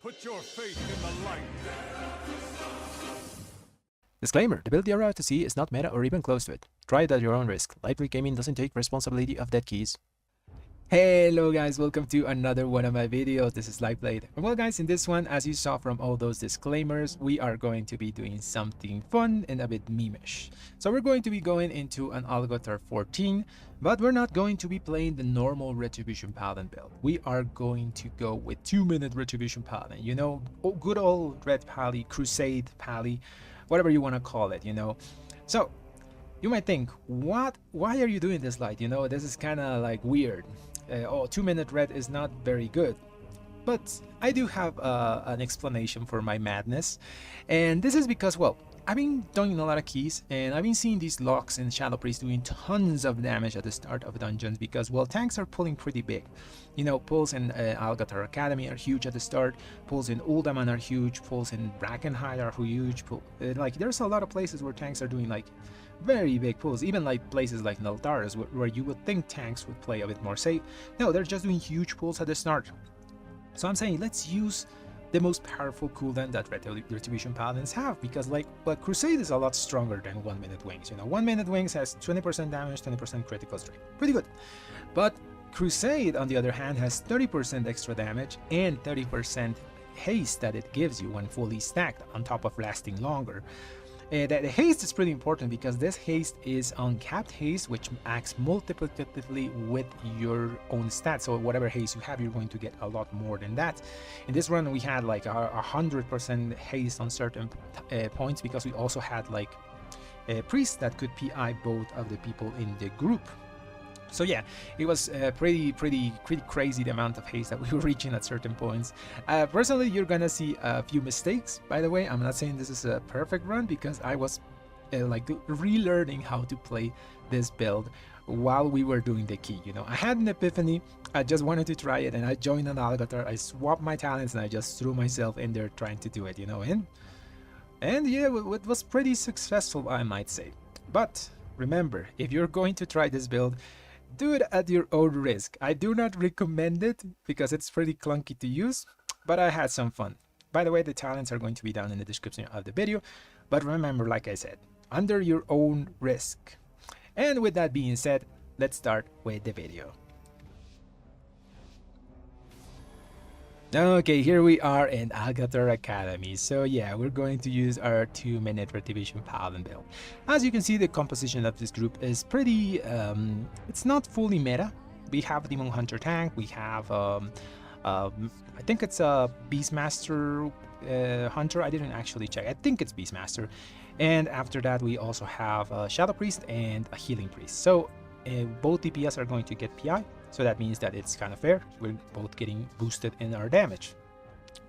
Put your faith in the light. Disclaimer, the build you're about to see is not meta or even close to it. Try it at your own risk. Lightblade Gaming doesn't take responsibility of dead keys. Hello guys, welcome to another one of my videos. This is Lightblade. Well guys, in this one, as you saw from all those disclaimers, we are going to be doing something fun and a bit memeish. So we're going to be going into an Algeth'ar 14, but we're not going to be playing the normal Retribution Paladin build. We are going to go with 2-minute Retribution Paladin. You know, good old Red Pally, Crusade Pally, whatever you want to call it, you know. So you might think, why are you doing this, Light? You know, this is kind of like weird. 2-minute red is not very good, but I do have an explanation for my madness, and this is because, well, I've been doing a lot of keys and I've been seeing these locks in Shadow Priest doing tons of damage at the start of dungeons because, well, tanks are pulling pretty big. You know, pulls in Algeth'ar Academy are huge at the start, pulls in Uldaman are huge, pulls in Dragonflight are huge, like there's a lot of places where tanks are doing like very big pulls, even like places like Naldaris where you would think tanks would play a bit more safe. No, they're just doing huge pulls at the start. So I'm saying let's use the most powerful cooldown that Retribution Paladins have, because but Crusade is a lot stronger than 1-minute wings. You know, 1-minute wings has 20% damage, 20% critical strike, pretty good. But Crusade on the other hand has 30% extra damage and 30% haste that it gives you when fully stacked, on top of lasting longer. The haste is pretty important because this haste is uncapped haste, which acts multiplicatively with your own stats. So whatever haste you have, you're going to get a lot more than that. In this run, we had like 100% haste on certain points because we also had like priests that could PI both of the people in the group. So yeah, it was pretty crazy the amount of haste that we were reaching at certain points. Personally, you're gonna see a few mistakes. By the way, I'm not saying this is a perfect run because I was like relearning how to play this build while we were doing the key. You know, I had an epiphany. I just wanted to try it, and I joined an Algeth'ar. I swapped my talents, and I just threw myself in there trying to do it. You know, and yeah, it was pretty successful, I might say. But remember, if you're going to try this build, do it at your own risk. I do not recommend it because it's pretty clunky to use, but I had some fun. By the way, the talents are going to be down in the description of the video, but remember, like I said, under your own risk. And with that being said, let's start with the video. Okay, here we are in Algeth'ar Academy. So yeah, we're going to use our 2-minute Retribution Paladin build. As you can see, the composition of this group is pretty, it's not fully meta. We have Demon Hunter tank, we have, I think it's a Beastmaster Hunter, I didn't actually check, I think it's Beastmaster. And after that, we also have a Shadow Priest and a Healing Priest. So both DPS are going to get PI. So that means that it's kind of fair. We're both getting boosted in our damage.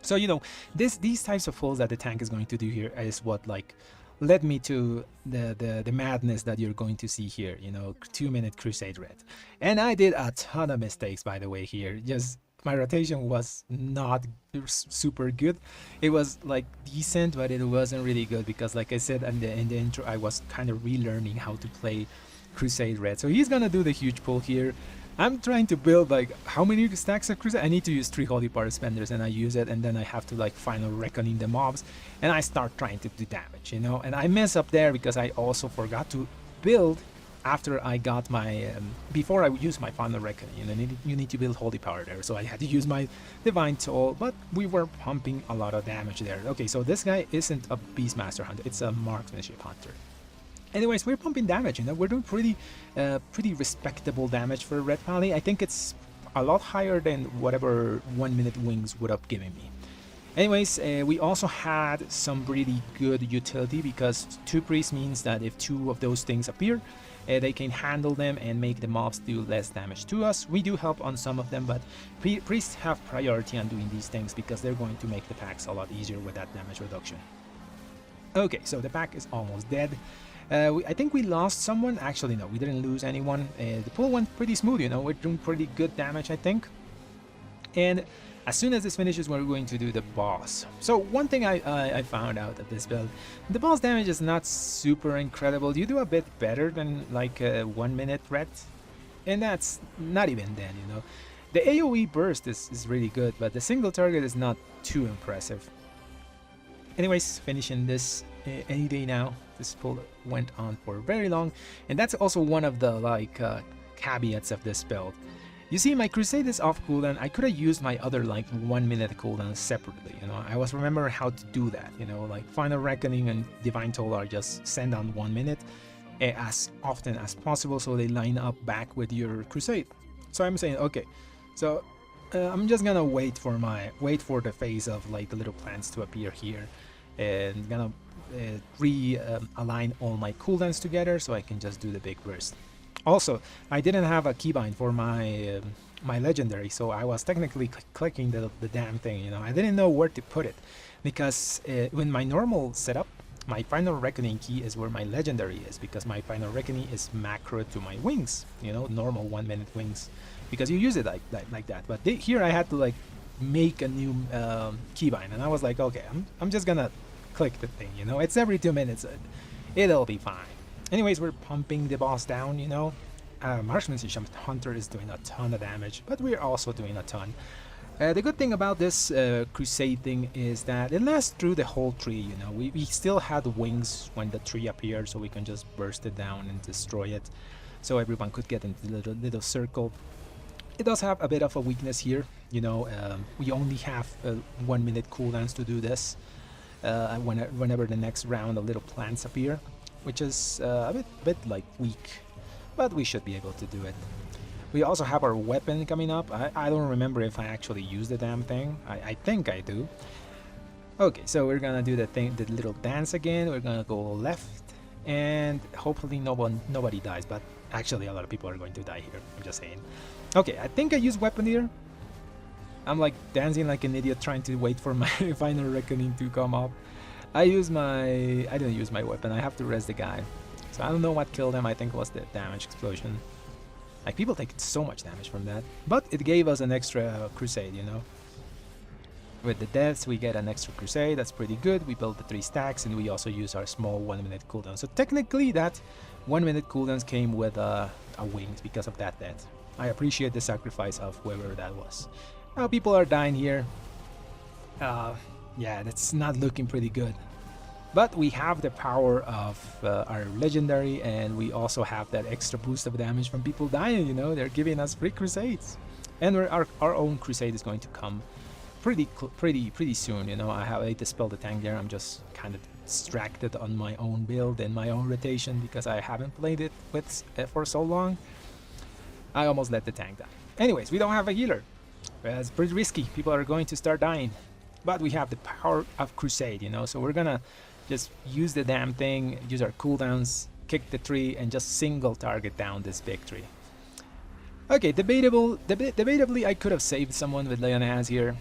So, you know, these types of pulls that the tank is going to do here is what like led me to the madness that you're going to see here. You know, 2-minute Crusade Red. And I did a ton of mistakes, by the way, here. Just my rotation was not super good. It was like decent, but it wasn't really good because, like I said in the intro, I was kind of relearning how to play Crusade Red. So he's gonna do the huge pull here. I'm trying to build like how many stacks of Crusade? I need to use 3 Holy Power Spenders, and I use it, and then I have to like final reckoning the mobs, and I start trying to do damage, you know. And I mess up there because I also forgot to build after I got my before I use my final reckoning. You know, you need to build Holy Power there, so I had to use my Divine Toll, but we were pumping a lot of damage there. Okay, so this guy isn't a Beastmaster Hunter, it's a Marksmanship Hunter. Anyways, we're pumping damage, you know, we're doing pretty respectable damage for Red Pally. I think it's a lot higher than whatever 1-minute wings would have given me. Anyways, we also had some pretty good utility because 2 priests means that if 2 of those things appear, they can handle them and make the mobs do less damage to us. We do help on some of them, but priests have priority on doing these things because they're going to make the packs a lot easier with that damage reduction. Okay, so the pack is almost dead. I think we lost someone. Actually, no, we didn't lose anyone. The pull went pretty smooth, you know, we're doing pretty good damage, I think. And as soon as this finishes, we're going to do the boss. So one thing I found out at this build, the boss damage is not super incredible. You do a bit better than like 1-minute red, and that's not even then, you know. The AoE burst is really good, but the single target is not too impressive. Anyways, finishing this any day now. This pull went on for very long, and that's also one of the like caveats of this build. You see, my Crusade is off cooldown. I could have used my other like 1 minute cooldown separately, you know. I was remembering how to do that, you know, like Final Reckoning and Divine Toll are just send on 1 minute as often as possible so they line up back with your Crusade. So I'm saying, okay, so I'm just gonna wait for the phase of like the little plants to appear here, and gonna realign all my cooldowns together so I can just do the big burst. Also, I didn't have a keybind for my my legendary, so I was technically clicking the damn thing, you know. I didn't know where to put it because in my normal setup, my Final Reckoning key is where my legendary is, because my Final Reckoning is macro to my wings, you know, normal 1 minute wings, because you use it like that. But here I had to like make a new keybind, and I was like, okay, I'm just gonna click the thing, you know. It's every 2 minutes, it'll be fine. Anyways, we're pumping the boss down, you know. Marksmanship Hunter is doing a ton of damage, but we're also doing a ton. The good thing about this Crusade thing is that it lasts through the whole tree, you know. We still had wings when the tree appeared, so we can just burst it down and destroy it, so everyone could get into the little circle. It does have a bit of a weakness here, you know. We only have 1 minute cooldowns to do this whenever the next round of little plants appear, which is a bit like weak, but we should be able to do it. We also have our weapon coming up. I don't remember if I actually use the damn thing. I think I do. Okay, so we're gonna do the little dance again. We're gonna go left, and hopefully nobody dies, but actually a lot of people are going to die here, I'm just saying. Okay, I think I use weapon here. I'm like dancing like an idiot trying to wait for my Final Reckoning to come up. I didn't use my weapon. I have to res the guy. So I don't know what killed him. I think it was the damage explosion. Like, people take so much damage from that. But it gave us an extra Crusade, you know. With the deaths, we get an extra Crusade. That's pretty good. We built the 3 stacks, and we also use our small 1 minute cooldown. So technically, that 1 minute cooldowns came with a wings because of that death. I appreciate the sacrifice of whoever that was. Now people are dying here. Yeah, that's not looking pretty good. But we have the power of our legendary, and we also have that extra boost of damage from people dying, you know. They're giving us free crusades. And our own crusade is going to come pretty soon, you know. I dispelled the tank there. I'm just kind of distracted on my own build and my own rotation because I haven't played it for so long. I almost let the tank die. Anyways, we don't have a healer. It's pretty risky. People are going to start dying. But we have the power of Crusade, you know, so we're gonna just use the damn thing, use our cooldowns, kick the tree, and just single target down this big tree. Okay, debatably I could have saved someone with Leonaz here,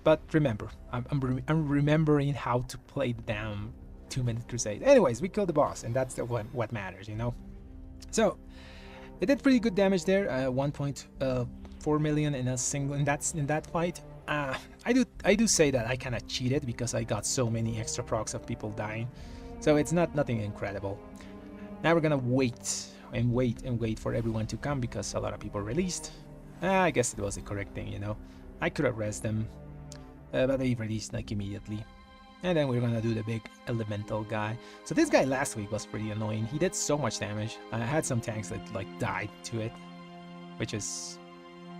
but remember, I'm remembering how to play the damn 2 minute Crusade. Anyways, we killed the boss, and that's what matters, you know. So it did pretty good damage there, 1.4 million in that fight. I do say that I kind of cheated because I got so many extra procs of people dying, so it's nothing incredible. Now we're gonna wait and wait for everyone to come because a lot of people released. I guess it was the correct thing, you know. I could have rested them, but they released like immediately. And then we're gonna do the big elemental guy. So this guy last week was pretty annoying. He did so much damage. I had some tanks that like died to it, which is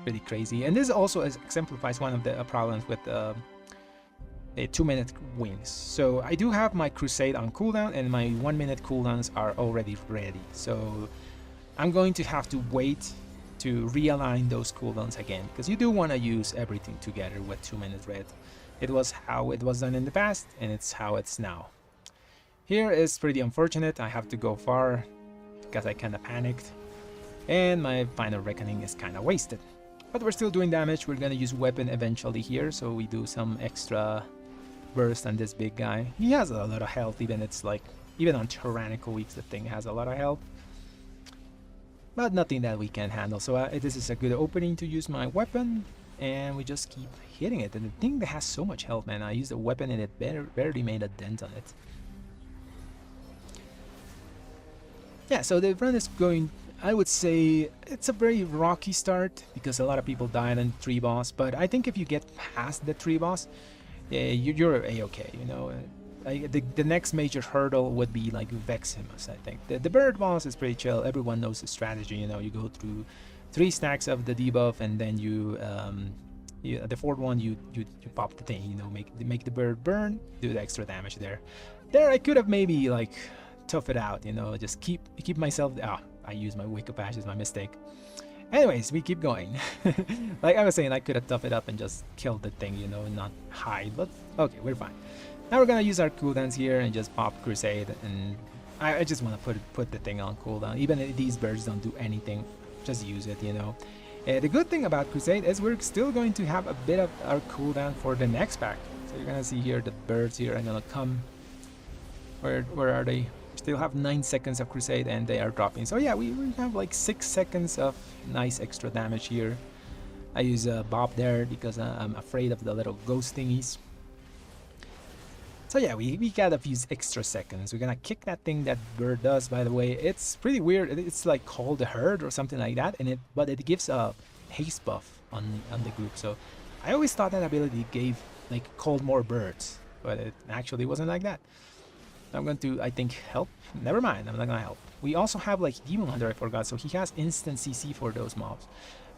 really crazy. And this also exemplifies one of the problems with a 2 minute wings. So I do have my Crusade on cooldown, and my 1 minute cooldowns are already ready. So I'm going to have to wait to realign those cooldowns again, because you do want to use everything together with 2 minute red. It was how it was done in the past, and it's how it's now. Here is pretty unfortunate. I have to go far because I kind of panicked, and my Final Reckoning is kind of wasted. But we're still doing damage. We're gonna use weapon eventually here, so we do some extra burst on this big guy. He has a lot of health, even on Tyrannical weeks the thing has a lot of health. But nothing that we can't handle, so this is a good opening to use my weapon, and we just keep hitting it. And the thing that has so much health, man, I used a weapon and it barely made a dent on it. Yeah, so the run is going I would say it's a very rocky start because a lot of people died in 3 boss, but I think if you get past the 3 boss, you're a-okay, you know. The next major hurdle would be like Veximus, I think. The bird boss is pretty chill. Everyone knows the strategy, you know. You go through 3 stacks of the debuff, and then the 4th one you pop the thing, you know, make the bird burn, do the extra damage there. I could have maybe like tough it out, you know, just keep myself. I use my Wake Up Ashes, my mistake. Anyways, we keep going. Like I was saying, I could have toughed it up and just killed the thing, you know, and not hide, but okay, we're fine. Now we're gonna use our cooldowns here and just pop Crusade, and I just want to put the thing on cooldown. Even if these birds don't do anything, just use it, you know. The good thing about Crusade is we're still going to have a bit of our cooldown for the next pack. So you're gonna see here the birds here are gonna come. Where are they? Still have 9 seconds of Crusade and they are dropping. So yeah, we have like 6 seconds of nice extra damage here. I use Bob there because I'm afraid of the little ghost thingies. So yeah, we got a few extra seconds. We're gonna kick that thing that bird does, by the way. It's pretty weird. It's like called the herd or something like that, but it gives a haste buff on the group. So I always thought that ability called more birds, but it actually wasn't like that. I'm going to, I think, help. Never mind, I'm not gonna help. We also have like Demon Hunter, I forgot, so he has instant CC for those mobs.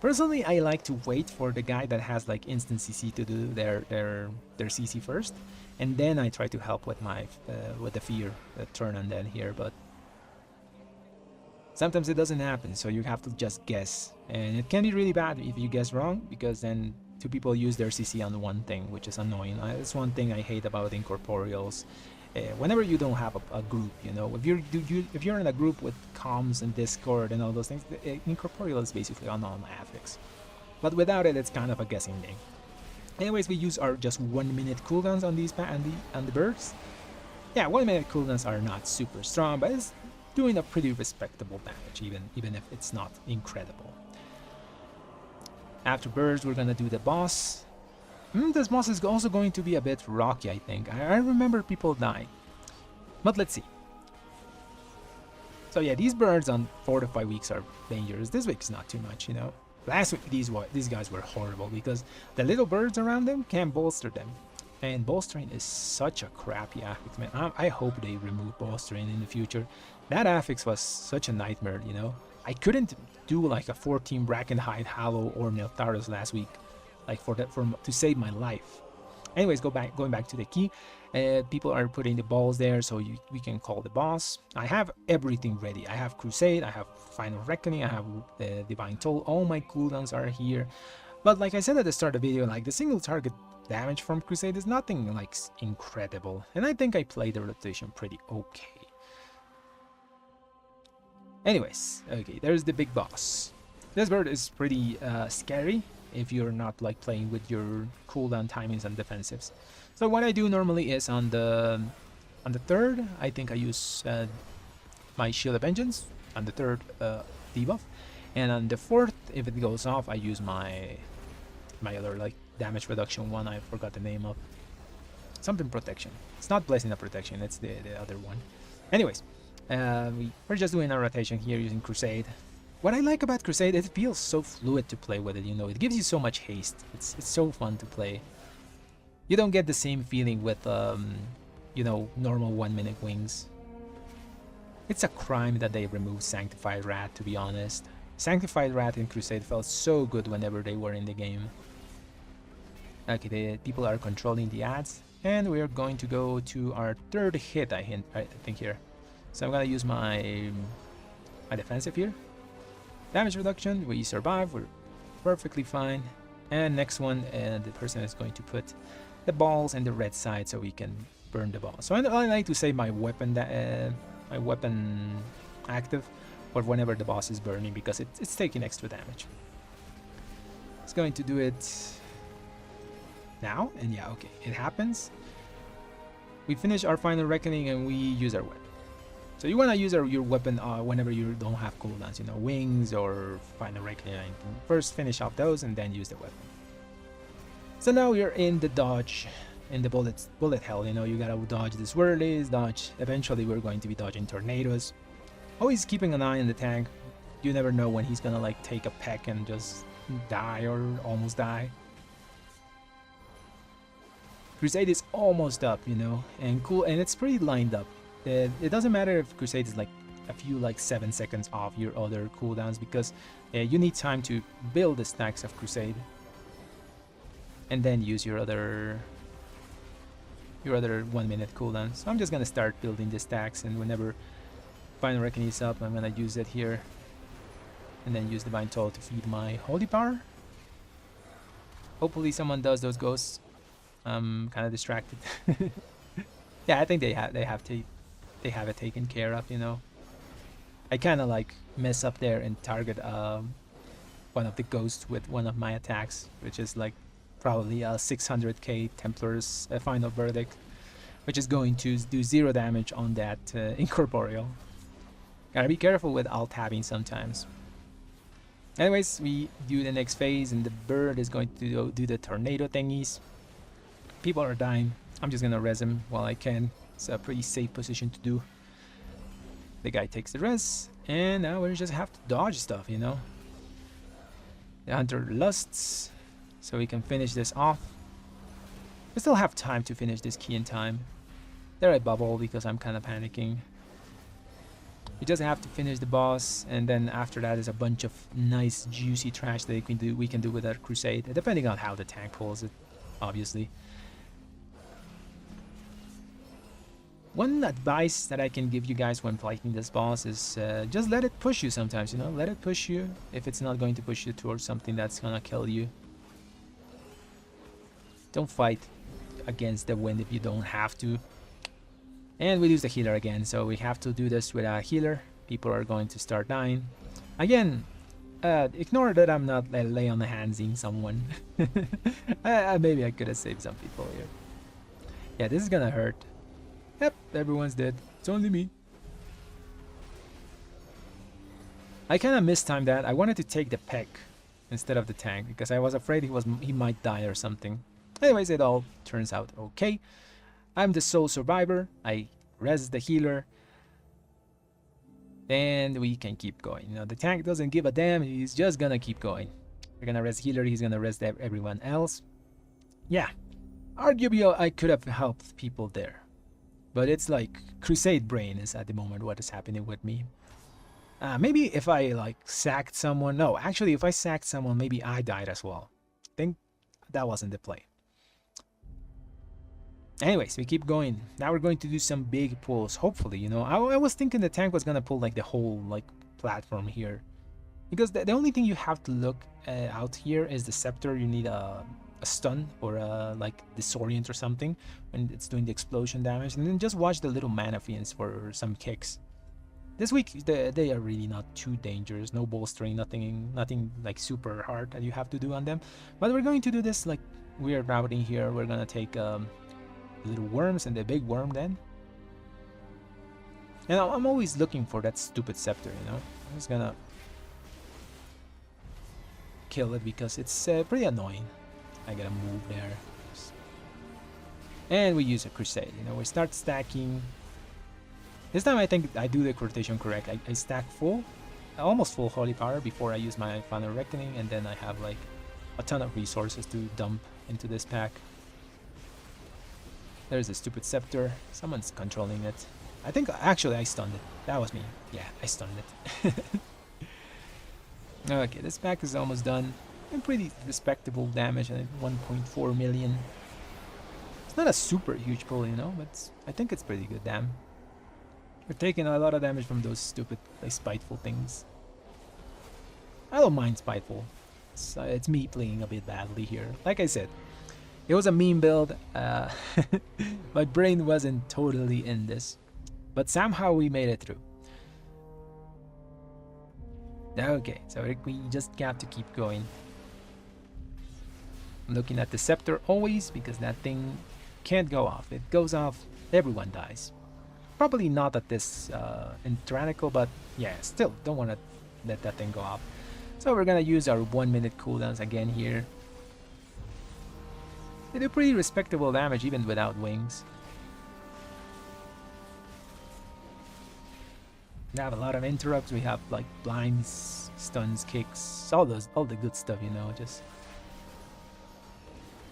Personally, I like to wait for the guy that has like instant CC to do their CC first, and then I try to help with my with the fear turn on then here. But sometimes it doesn't happen, so you have to just guess, and it can be really bad if you guess wrong, because then 2 people use their CC on one thing, which is annoying. That's one thing I hate about Incorporeals. Whenever you don't have a group, you know, if you're in a group with comms and Discord and all those things, Incorporeal is basically on all my Afixxes. But without it, it's kind of a guessing game. Anyways, we use our just 1 minute cooldowns on these and the birds. Yeah, 1 minute cooldowns are not super strong, but it's doing a pretty respectable damage, even if it's not incredible. After birds, we're gonna do the boss. This boss is also going to be a bit rocky, I think. I remember people dying. But let's see. So yeah, these birds on 4 to 5 weeks are dangerous. This week is not too much, you know. Last week, these guys were horrible because the little birds around them can bolster them. And bolstering is such a crappy Affix, man. I hope they remove bolstering in the future. That Affix was such a nightmare, you know. I couldn't do like a 14 Brackenhide, Hallow, or Neltharos last week. Like to save my life. Anyways, going back to the key. People are putting the balls there, so we can call the boss. I have everything ready. I have Crusade, I have Final Reckoning, I have the Divine Toll. All my cooldowns are here. But like I said at the start of the video, like the single target damage from Crusade is nothing like incredible, and I think I played the rotation pretty okay. Anyways, okay, there's the big boss. This bird is pretty scary if you're not like playing with your cooldown timings and defensives. So what I do normally is on the 3rd, I think I use my Shield of Vengeance on the 3rd debuff, and on the 4th, if it goes off, I use my other like damage reduction one. I forgot the name of something protection. It's not Blessing of Protection, it's the other one. Anyways, we're just doing a rotation here using Crusade. What I like about Crusade, it feels so fluid to play with it, you know. It gives you so much haste. It's so fun to play. You don't get the same feeling with, you know, normal 1 minute wings. It's a crime that they removed Sanctified Rat, to be honest. Sanctified Rat in Crusade felt so good whenever they were in the game. Okay, the people are controlling the ads, and we are going to go to our 3rd hit, I think here. So I'm gonna use my defensive here. Damage reduction, we survive, we're perfectly fine. And next one, the person is going to put the balls in the red side so we can burn the ball. So I like to save my weapon active for whenever the boss is burning, because it's taking extra damage. It's going to do it now, and yeah, okay, it happens. We finish our Final Reckoning and we use our weapon. So you want to use your weapon whenever you don't have cooldowns, you know, wings or Final Reckoning. First finish off those and then use the weapon. So now you're in the dodge, in the bullet hell, you know, you gotta dodge the swirlies, dodge. Eventually we're going to be dodging tornadoes. Always keeping an eye on the tank. you never know when he's gonna like take a peck and just die or almost die. Crusade is almost up, you know, and cool, and it's pretty lined up. It doesn't matter if Crusade is like a few like 7 seconds off your other cooldowns, because you need time to build the stacks of Crusade and then use your other 1 minute cooldown. So I'm just gonna start building the stacks, and whenever Final Reckoning is up, I'm gonna use it here and then use Divine Toll to feed my Holy Power. Hopefully someone does those ghosts. I'm kind of distracted. Yeah, I think they have it taken care of, you know. I kind of like mess up there and target one of the ghosts with one of my attacks, which is like probably a 600k Templar's Final Verdict, which is going to do 0 damage on that Incorporeal. Gotta be careful with alt-tabbing sometimes. Anyways, we do the next phase, and the bird is going to do the tornado thingies. People are dying. I'm just gonna res him while I can. It's a pretty safe position to do. The guy takes the res, and now we just have to dodge stuff, you know. The hunter lusts, so we can finish this off. We still have time to finish this key in time. There I bubble because I'm kind of panicking. We just have to finish the boss, and then after that is a bunch of nice juicy trash that we can do with our Crusade, depending on how the tank pulls it, obviously. One advice that I can give you guys when fighting this boss is just let it push you sometimes, you know? Let it push you if it's not going to push you towards something that's gonna kill you. Don't fight against the wind if you don't have to. And we lose the healer again, so we have to do this with a healer. People are going to start dying. Again, ignore that I'm not lay on the handsing someone. Maybe I could have saved some people here. Yeah, this is gonna hurt. Yep, everyone's dead. It's only me. I kind of mistimed that. I wanted to take the peck instead of the tank because I was afraid he might die or something. Anyways, it all turns out okay. I'm the sole survivor. I res the healer. And we can keep going. You know, the tank doesn't give a damn. He's just gonna keep going. We're gonna res healer. He's gonna res everyone else. Yeah. Arguably, I could have helped people there. But it's like Crusade brain is at the moment what is happening with me. Maybe if I like sacked someone. No, actually, if I sacked someone, maybe I died as well. I think that wasn't the play. Anyways, we keep going. Now we're going to do some big pulls, hopefully, you know. I was thinking the tank was gonna pull like the whole like platform here, because the only thing you have to look out here is the scepter. You need a stun or like disorient or something when it's doing the explosion damage, and then just watch the little mana fiends for some kicks. This week they are really not too dangerous. No bolstering, nothing like super hard that you have to do on them. But we're going to do this like weird routing here. We're gonna take little worms and the big worm then. And I'm always looking for that stupid scepter, you know. I'm just gonna kill it because it's pretty annoying. I gotta move there. And we use a Crusade, you know. We start stacking. This time I think I do the rotation correct. I stack full, almost full Holy Power before I use my Final Reckoning, and then I have like a ton of resources to dump into this pack. There's a stupid scepter. Someone's controlling it. I think actually I stunned it. That was me. Yeah, I stunned it. Okay, this pack is almost done. And pretty respectable damage at 1.4 million. It's not a super huge pull, you know, but I think it's pretty good, damn. We're taking a lot of damage from those stupid, like, spiteful things. I don't mind Spiteful. It's me playing a bit badly here. Like I said, it was a meme build. My brain wasn't totally in this, but somehow we made it through. Okay, so we just got to keep going. I'm looking at the scepter always because that thing can't go off. It goes off, everyone dies. Probably not at this in Tyrannical, but yeah, still don't want to let that thing go off. So we're gonna use our 1 minute cooldowns again here. They do pretty respectable damage even without wings. We have a lot of interrupts. We have like blinds, stuns, kicks, all the good stuff, you know. Just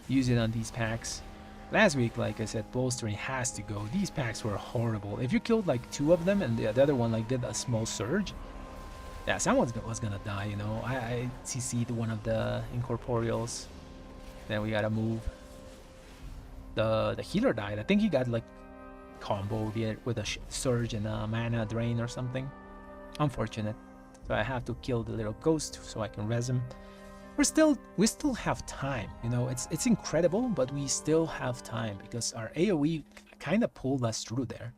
use it on these packs. Last week, like I said, bolstering has to go. These packs were horrible. If you killed like 2 of them and the other one like did a small surge, yeah, someone was gonna die, you know. I CC'd one of the Incorporeals. Then we gotta move. The healer died. I think he got like comboed with a surge and a mana drain or something. Unfortunate. So I have to kill the little ghost so I can res him. We still have time, you know. It's incredible, but we still have time because our AoE kind of pulled us through there.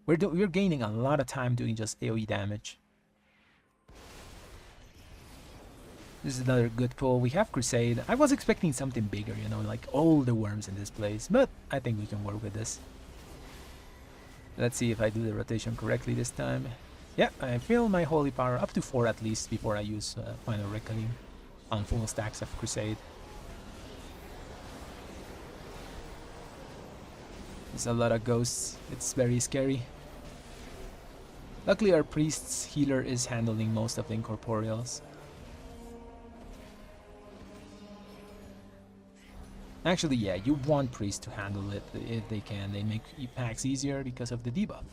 We're gaining a lot of time doing just AoE damage. This is another good pull. We have Crusade. I was expecting something bigger, you know, like all the worms in this place, but I think we can work with this. Let's see if I do the rotation correctly this time. Yeah, I fill my holy power up to 4 at least before I use Final Reckoning on full stacks of Crusade. There's a lot of ghosts. It's very scary. Luckily our priest's healer is handling most of the Incorporeals. Actually, yeah, you want priests to handle it if they can. They make packs easier because of the debuff.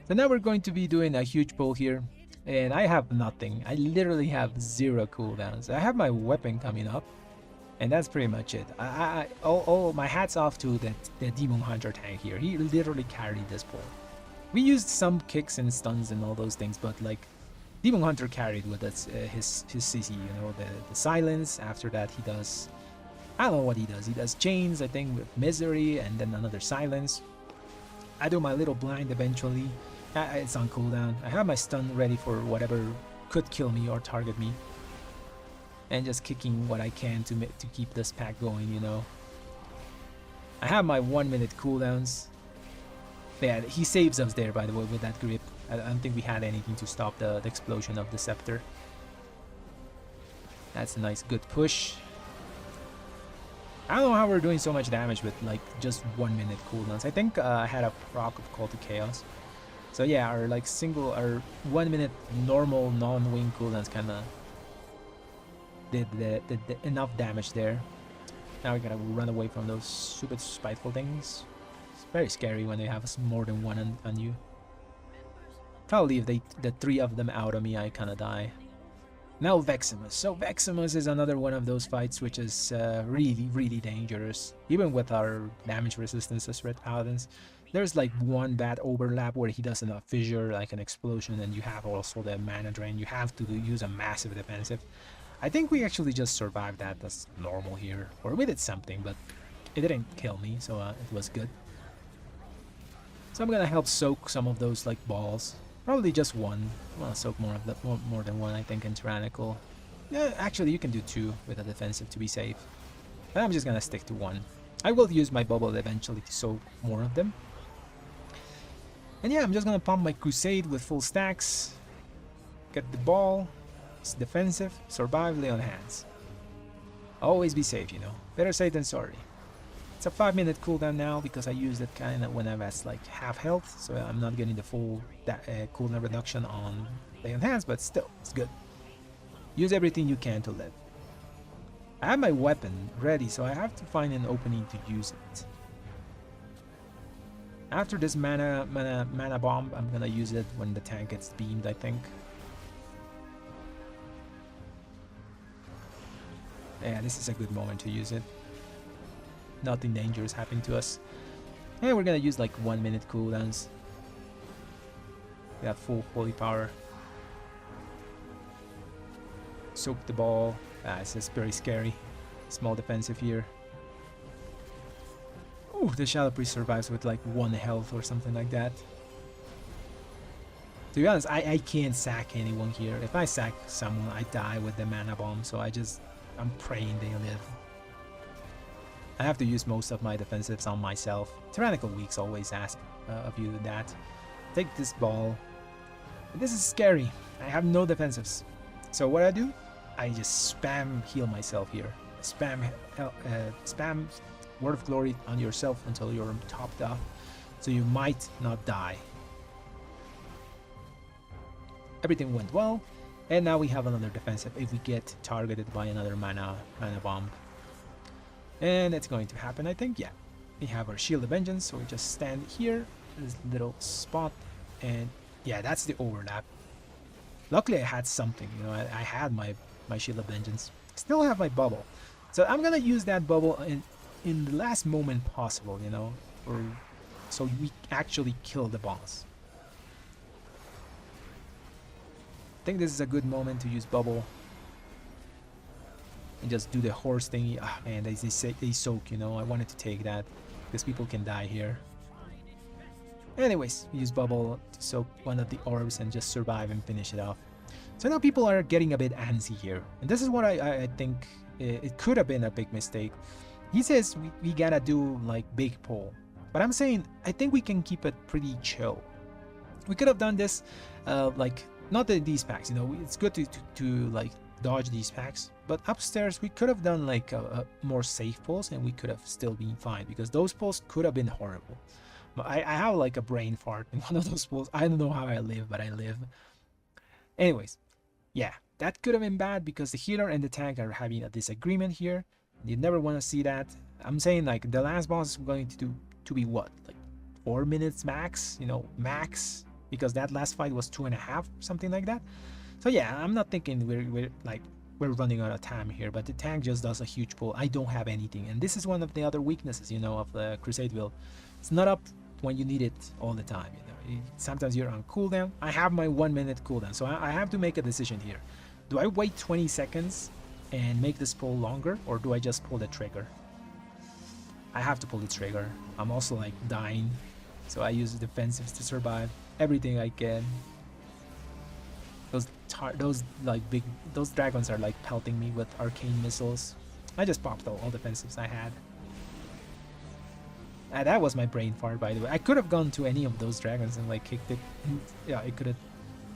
So now we're going to be doing a huge pull here. And I have nothing. I literally have 0 cooldowns. I have my weapon coming up. And that's pretty much it. My hat's off to the Demon Hunter tank here. He literally carried this pull. We used some kicks and stuns and all those things, but like Demon Hunter carried with us, his CC, you know, the silence. After that he does, I don't know what he does. He does chains, I think, with misery, and then another silence. I do my little blind eventually. It's on cooldown. I have my stun ready for whatever could kill me or target me. And just kicking what I can to keep this pack going, you know. I have my 1-minute cooldowns. Yeah, he saves us there, by the way, with that grip. I don't think we had anything to stop the explosion of the scepter. That's a nice good push. I don't know how we're doing so much damage with like just 1-minute cooldowns. I think I had a proc of Call to Chaos. So yeah, our 1-minute normal non-wing cooldowns kind of did enough damage there. Now we gotta run away from those stupid spiteful things. It's very scary when they have more than one on you. Probably if the 3 of them out of me, I kind of die. Now Veximus. So Veximus is another one of those fights which is really dangerous. Even with our damage resistance as Red Paladins, there's like one bad overlap where he does a fissure, like an explosion, and you have also the mana drain. You have to use a massive defensive. I think we actually just survived that. That's normal here. Or we did something, but it didn't kill me, so it was good. So I'm gonna help soak some of those like balls. Probably just 1. I want to soak more than 1, I think, in Tyrannical. Yeah, actually you can do 2 with a defensive to be safe. But I'm just gonna stick to 1. I will use my bubble eventually to soak more of them. And yeah, I'm just gonna pump my Crusade with full stacks. Get the ball. It's defensive. Survive, lay on hands. Always be safe, you know. Better safe than sorry. It's a 5-minute cooldown now because I used it kind of when I was like half health, so I'm not getting the full cooldown reduction on lay on hands, but still, it's good. Use everything you can to live. I have my weapon ready, so I have to find an opening to use it. After this mana bomb, I'm gonna use it when the tank gets beamed, I think. Yeah, this is a good moment to use it. Nothing dangerous happened to us. And we're gonna use like 1-minute cooldowns. We have full holy power. Soak the ball. It's just very scary. Small defensive here. Ooh, the Shadow Priest survives with like 1 health or something like that. To be honest, I can't sack anyone here. If I sack someone, I die with the mana bomb, so I'm praying they live. I have to use most of my defensives on myself. Tyrannical weeks always ask of you that. Take this ball. This is scary. I have no defensives. So what I do? I just spam heal myself here. Spam Word of Glory on yourself until you're topped up. So you might not die. everything went well, and now we have another defensive if we get targeted by another mana bomb. And it's going to happen, I think. Yeah, we have our Shield of Vengeance, so we just stand here, this little spot, and yeah, that's the overlap. Luckily I had something, you know, I had my Shield of Vengeance. Still have my bubble, so I'm gonna use that bubble in the last moment possible, you know, or so we actually kill the boss. I think this is a good moment to use bubble and just do the horse thingy. Ah man, they soak, you know. I wanted to take that because people can die here. Anyways, use bubble to soak one of the orbs and just survive and finish it off. So now people are getting a bit antsy here, and this is what I think it could have been a big mistake. He says we gotta do like big pull, but I'm saying I think we can keep it pretty chill. We could have done this like not these packs, you know. It's good to like dodge these packs, but upstairs we could have done like a more safe pulls, and we could have still been fine, because those pulls could have been horrible. But I have like a brain fart in one of those pulls. I don't know how I live, but I live. Anyways, yeah, that could have been bad because the healer and the tank are having a disagreement here. You never want to see that. I'm saying like the last boss is going to be what, like 4 minutes max, you know, max, because that last fight was 2.5, something like that. So yeah, I'm not thinking we're running out of time here, but the tank just does a huge pull. I don't have anything, and this is one of the other weaknesses, you know, of the Crusade build. It's not up when you need it all the time, you know. Sometimes you're on cooldown. I have my 1 minute cooldown, so I have to make a decision here. Do I wait 20 seconds and make this pull longer, or do I just pull the trigger? I have to pull the trigger. I'm also like dying, so I use defensives to survive everything I can. Those dragons are like pelting me with arcane missiles. I just popped all defensives I had. That was my brain fart, by the way. I could have gone to any of those dragons and like kicked it. Yeah, it could have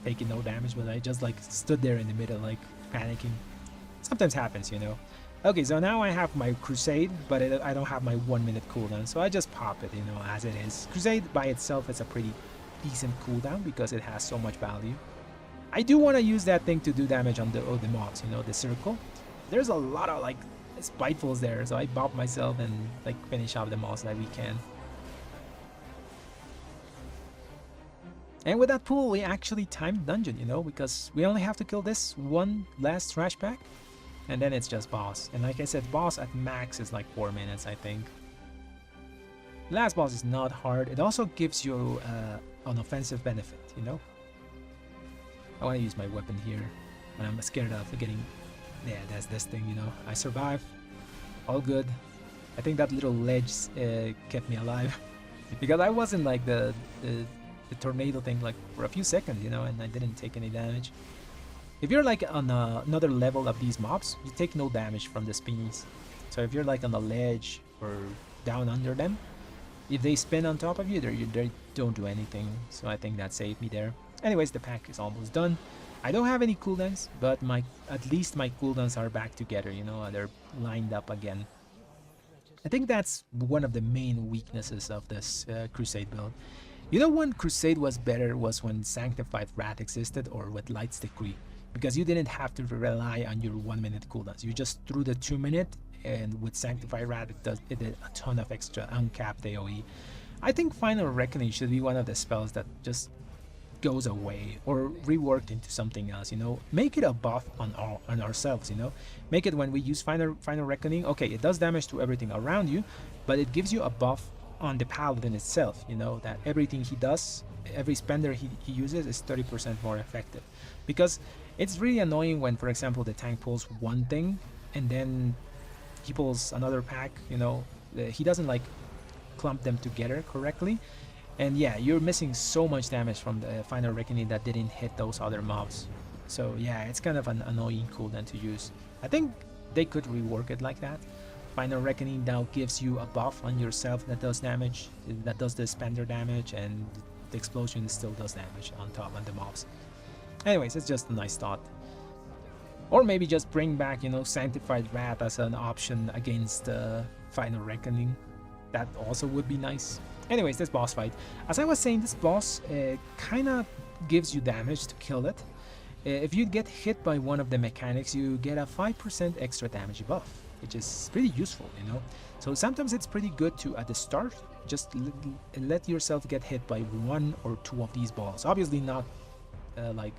taken no damage, but I just like stood there in the middle like panicking. Sometimes happens, you know. Okay, so now I have my Crusade, but I don't have my 1 minute cooldown, so I just pop it, you know, as it is. Crusade by itself is a pretty decent cooldown because it has so much value. I do want to use that thing to do damage on the mobs, you know, the circle. There's a lot of like Spitefuls there, so I bop myself and like finish off the mobs that we can. And with that pull, we actually timed dungeon, you know, because we only have to kill this one last trash pack, and then it's just boss. And like I said, boss at max is like 4 minutes, I think. Last boss is not hard. It also gives you an offensive benefit, you know. I want to use my weapon here, and I'm scared of getting... Yeah, that's this thing, you know. I survive. All good. I think that little ledge kept me alive. Because I wasn't like the tornado thing like for a few seconds, you know, and I didn't take any damage. If you're like on another level of these mobs, you take no damage from the spinnies. So if you're like on the ledge or down under them, if they spin on top of you, they don't do anything. So I think that saved me there. Anyways, the pack is almost done. I don't have any cooldowns, but at least my cooldowns are back together, you know, they're lined up again. I think that's one of the main weaknesses of this Crusade build. You know, when Crusade was better was when Sanctified Wrath existed, or with Light's Decree, because you didn't have to rely on your 1 minute cooldowns. You just threw the 2 minute, and with Sanctified Wrath it did a ton of extra uncapped AoE. I think Final Reckoning should be one of the spells that just goes away or reworked into something else, you know. Make it a buff on ourselves, you know. Make it when we use Final Reckoning, okay, it does damage to everything around you, but it gives you a buff on the paladin itself, you know, that everything he does, every spender he uses is 30% more effective. Because it's really annoying when, for example, the tank pulls one thing and then he pulls another pack, you know, he doesn't like clump them together correctly. And yeah, you're missing so much damage from the Final Reckoning that didn't hit those other mobs. So yeah, it's kind of an annoying cooldown to use. I think they could rework it like that. Final Reckoning now gives you a buff on yourself that does damage, that does the spender damage, and the explosion still does damage on top on the mobs. Anyways, it's just a nice thought. Or maybe just bring back, you know, Sanctified Wrath as an option against Final Reckoning. That also would be nice. Anyways, this boss fight. As I was saying, this boss kind of gives you damage to kill it. If you get hit by one of the mechanics, you get a 5% extra damage buff, which is pretty useful, you know. So sometimes it's pretty good to, at the start, just let yourself get hit by one or two of these balls. Obviously not like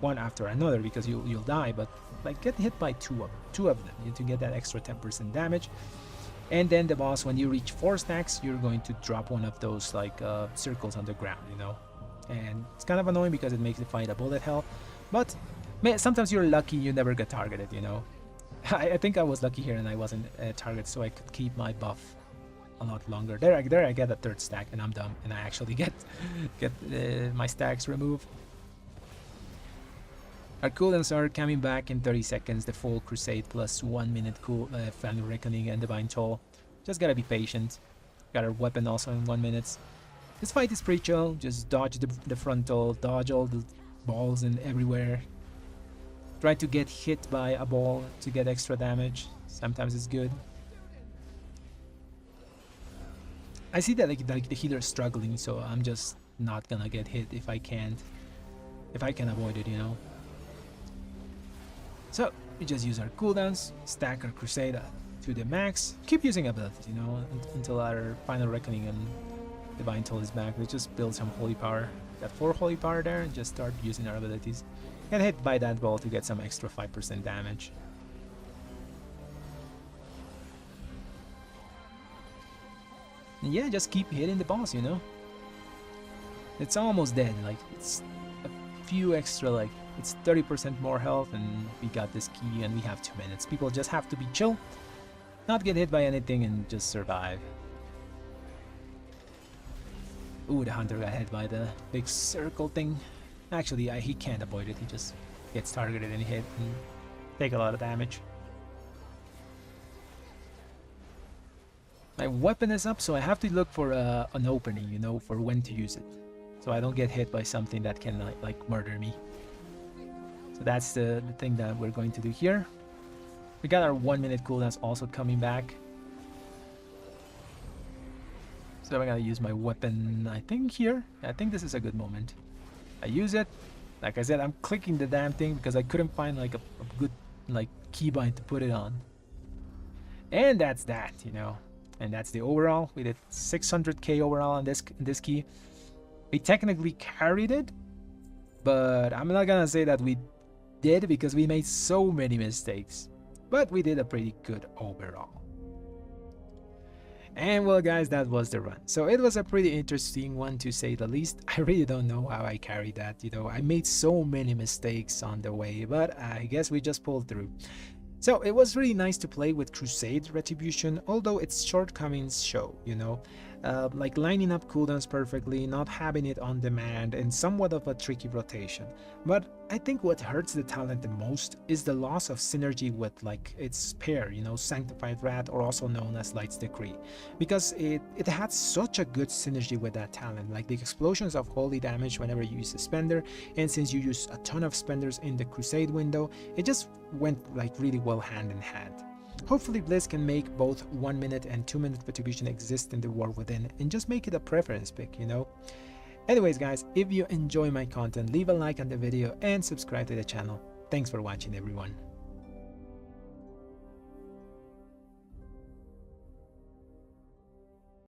one after another, because you'll die, but like get hit by two of them to get that extra 10% damage. And then the boss, when you reach 4 stacks, you're going to drop one of those like circles on the ground, you know. And it's kind of annoying because it makes the fight a bullet hell. But man, sometimes you're lucky you never get targeted, you know. I think I was lucky here and I wasn't targeted, so I could keep my buff a lot longer. There I get a 3rd stack and I'm done, and I actually get my stacks removed. Our cooldowns are coming back in 30 seconds, the full Crusade plus 1 minute cool Final Reckoning and Divine Toll. Just gotta be patient. Got our weapon also in 1 minute. This fight is pretty chill, just dodge the frontal, dodge all the balls and everywhere. Try to get hit by a ball to get extra damage. Sometimes it's good. I see that like the healer is struggling, so I'm just not gonna get hit if I can avoid it, you know. So we just use our cooldowns, stack our Crusade to the max, keep using abilities, you know, until our Final Reckoning and Divine Toll is back. We just build some holy power. Got 4 holy power there, and just start using our abilities. Get hit by that ball to get some extra 5% damage. And yeah, just keep hitting the boss, you know. It's almost dead, like it's a few extra, like it's 30% more health, and we got this key and we have 2 minutes. People just have to be chill, not get hit by anything, and just survive. Ooh, the hunter got hit by the big circle thing. Actually, he can't avoid it. He just gets targeted and hit and take a lot of damage. My weapon is up, so I have to look for an opening, you know, for when to use it, so I don't get hit by something that can like murder me. So that's the thing that we're going to do here. We got our 1 minute cooldowns also coming back. So I'm gonna use my weapon, I think here. I think this is a good moment. I use it. Like I said, I'm clicking the damn thing because I couldn't find like a good like keybind to put it on. And that's that, you know. And that's the overall. We did 600k overall on this key. We technically carried it, but I'm not gonna say that we did because we made so many mistakes. But we did a pretty good overall. And well guys, that was the run. So it was a pretty interesting one, to say the least. I really don't know how I carried that, you know. I made so many mistakes on the way, but I guess we just pulled through. So it was really nice to play with Crusade Retribution, although its shortcomings show, you know. Like lining up cooldowns perfectly, not having it on demand, and somewhat of a tricky rotation. But I think what hurts the talent the most is the loss of synergy with like its pair, you know, Sanctified Wrath, or also known as Light's Decree, because it had such a good synergy with that talent, like the explosions of holy damage whenever you use a spender, and since you use a ton of spenders in the Crusade window, it just went like really well hand in hand. Hopefully Blizz can make both 1 minute and 2 minute Retribution exist in the War Within, and just make it a preference pick, you know. Anyways guys, if you enjoy my content, leave a like on the video and subscribe to the channel. Thanks for watching everyone.